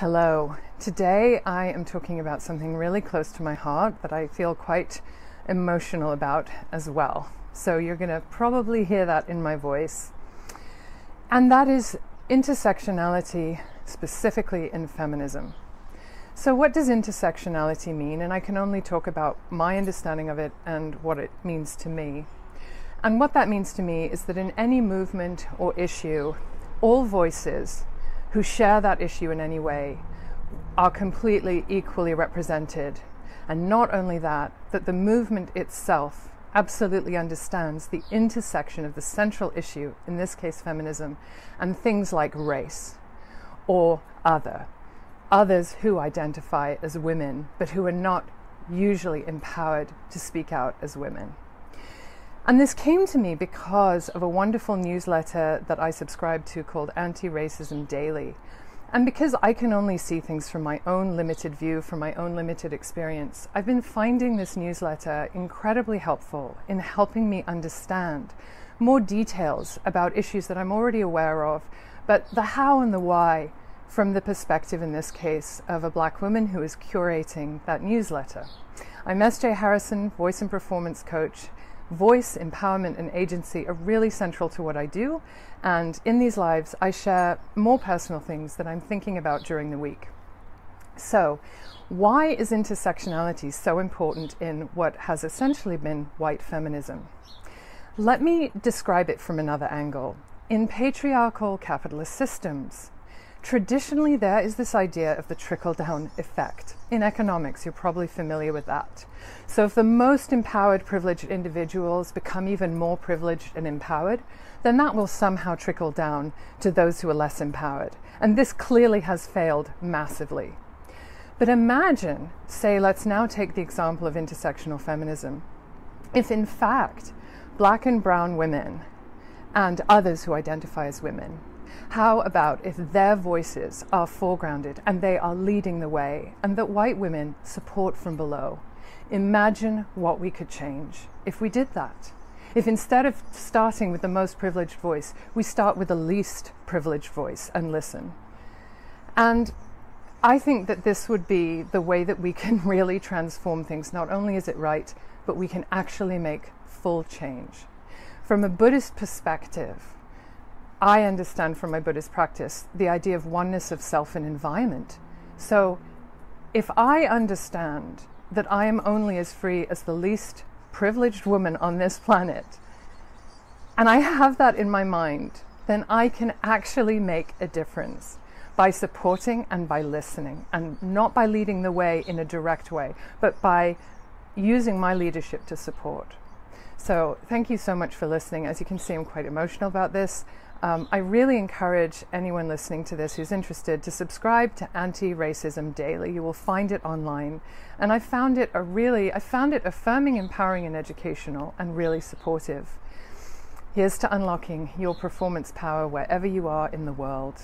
Hello. Today I am talking about something really close to my heart that I feel quite emotional about as well. So you're going to probably hear that in my voice. And that is intersectionality, specifically in feminism. So what does intersectionality mean? And I can only talk about my understanding of it and what it means to me. And what that means to me is that in any movement or issue, all voices who share that issue in any way are completely equally represented. And not only that, that the movement itself absolutely understands the intersection of the central issue, in this case feminism, and things like race or others who identify as women, but who are not usually empowered to speak out as women. And this came to me because of a wonderful newsletter that I subscribe to called AntiRacial Daily. And because I can only see things from my own limited view, from my own limited experience, I've been finding this newsletter incredibly helpful in helping me understand more details about issues that I'm already aware of, but the how and the why from the perspective, in this case, of a Black woman who is curating that newsletter. I'm S.J. Harrison, voice and performance coach. Voice, empowerment, and agency are really central to what I do, and in these lives I share more personal things that I'm thinking about during the week. So, why is intersectionality so important in what has essentially been white feminism? Let me describe it from another angle. In patriarchal capitalist systems, traditionally there is this idea of the trickle-down effect. In economics, you're probably familiar with that. So if the most empowered, privileged individuals become even more privileged and empowered, then that will somehow trickle down to those who are less empowered. And this clearly has failed massively. But imagine, say, let's now take the example of intersectional feminism. If in fact, Black and brown women and others who identify as women, how about if their voices are foregrounded and they are leading the way, and that white women support from below? Imagine what we could change if we did that. If instead of starting with the most privileged voice, we start with the least privileged voice and listen. And I think that this would be the way that we can really transform things. Not only is it right, but we can actually make full change. From a Buddhist perspective, I understand from my Buddhist practice the idea of oneness of self and environment. So if I understand that I am only as free as the least privileged woman on this planet, and I have that in my mind, then I can actually make a difference by supporting and by listening, and not by leading the way in a direct way, but by using my leadership to support. So thank you so much for listening. As you can see, I'm quite emotional about this. I really encourage anyone listening to this who's interested to subscribe to AntiRacial Daily. You will find it online. And I found it affirming, empowering, and educational, and really supportive. Here's to unlocking your performance power wherever you are in the world.